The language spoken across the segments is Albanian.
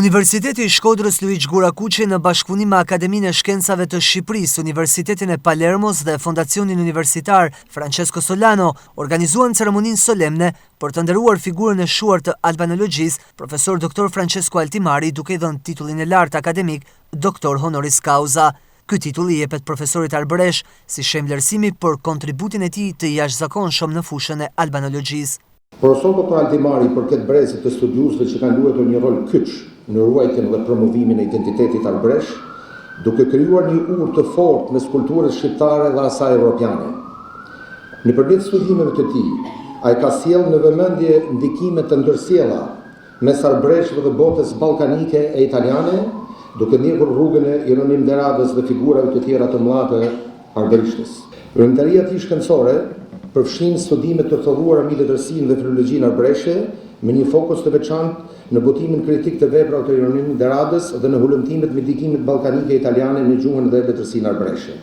Universiteti i Shkodrës Luigjë Gurakuqi në bashkëpunim me Akademinë e Shkencave të Shqipërisë, Universitetin e Palermos dhe Fondacionin Universitar Francesco Solano organizuan ceremoninë solemne për të nderuar figurën e shuar të albanologjisë, profesor Dr. Francesco Altimari, duke i dhënë titullin e lartë akademik Doktor Honoris Causa. Ky titull i jepet profesorit Arbëresh si shemë vlerësimi për kontributin e tij të jashtëzakonshëm në fushën e albanologjisë. Profesor Dr. Altimari për këtë brezit të studiusve që kanë luajtur një rol kyç në ruajtjen dhe promovimin e identitetit arbëresh, duke krijuar një urë të fortë mes kulturës shqiptare dhe asaj evropiane. Nëpërmjet studimeve të tij, ai ka sjellë në vëmendje ndikime të ndërsjella mes arbëreshëve dhe botës ballkanike e italiane, duke ndjekur rrugën e Jeronim Deradës dhe figurave të tjera të mëdha të arbërishtës. Vëmendëria e tij shkencore përfshin studimet të thorruara mbi letërsinë dhe filologjinë arbëreshe, me një fokus të veçantë në botimin kritik të veprave të Jeronim Deradës dhe në hulumtimet mbi ndikimet ballkanike italiane në gjuhën dhe letërsinë arbëreshe.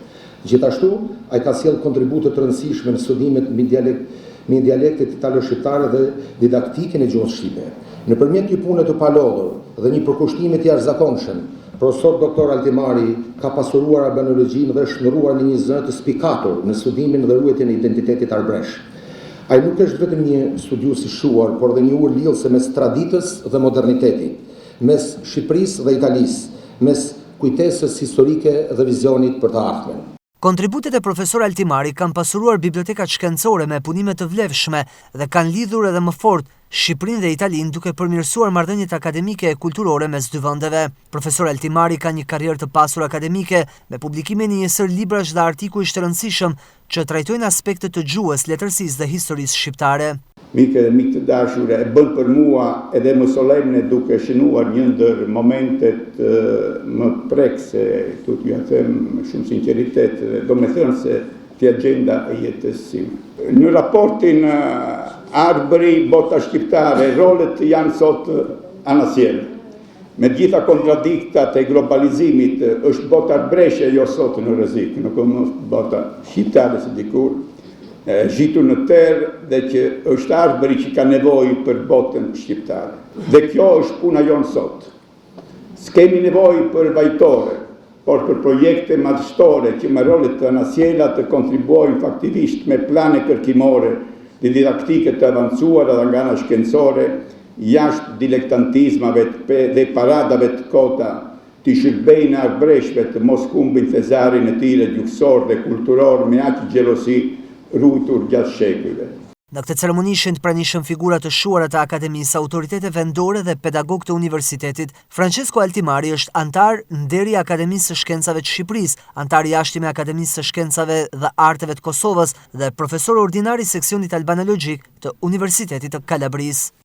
Gjithashtu, ai ka sjellë kontribute të rëndësishme në studimet mbi dialektet italo-shqiptare dhe didaktikën e gjuhës shqipe. Nëpërmjet një pune të palodhur dhe një përkushtimi të jashtëzakonshëm, profesor Dr. Altimari ka pasuruar albanologjinë dhe shndruar në një zë të spikatur në studimin dhe ruajtjen e identitetit arbëresh. Ai nuk është vetëm një studius i shuar, por edhe një urë lidhëse mes traditës dhe modernitetit, mes Shqipërisë dhe Italisë, mes kujtesës historike dhe vizionit për të ardhmen. Kontributet e profesor Altimari kanë pasuruar bibliotekat shkencore me punime të vlefshme dhe kanë lidhur edhe më fort Shqipërinë dhe Italinë duke përmirësuar marrëdhëniet akademike e kulturore mes dy vendeve. Profesor Altimari ka një karrierë të pasur akademike me publikimin e një sër librash dhe artikujsh të rëndësishëm që trajtojnë aspekte të gjuhës, letërsisë dhe historisë shqiptare. Mikë dhe mikë të dashur, e bën për mua edhe më solemne duke shënuar një ndër momentet më prekse, tu t'ju them me shumë sinqeritet, do me thënë se të agenda e jetës sime. Në raportin arbëri bota shqiptare, rolet janë sot anasjellë. Me gjitha kontradiktat e globalizimit, është bota arbëreshe jo sot në rrezik, nuk është bota shqiptare si dikur, zhitur në terë dhe që është arbëri që ka nevojë për botën shqiptare. Dhe kjo është puna jonë sot. S'kemi nevojë për vajtore, por për projekte madhështore që me rolet të anasjella të kontribuojnë faktivisht me plane kërkimore dhe didaktike të avancuara dhe nga ana shkencore, jashtë dilektantizmave dhe paradave të kota, të shërbejnë arbëreshve të mos humbin thezarin e tyre gjuhësor dhe kulturor me aq xhelosi ruajtur gjatë shekujve. Në këtë ceremoni ishin të pranishëm figura të shuara të akademisë, autoritete vendore dhe pedagog të universitetit. Francesco Altimari është antar nderi i Akademisë së Shkencave të Shqipërisë, antar i jashtëm i Akademisë së Shkencave dhe Arteve të Kosovës dhe profesor ordinar i seksionit albanologjik të Universitetit të Kalabrisë.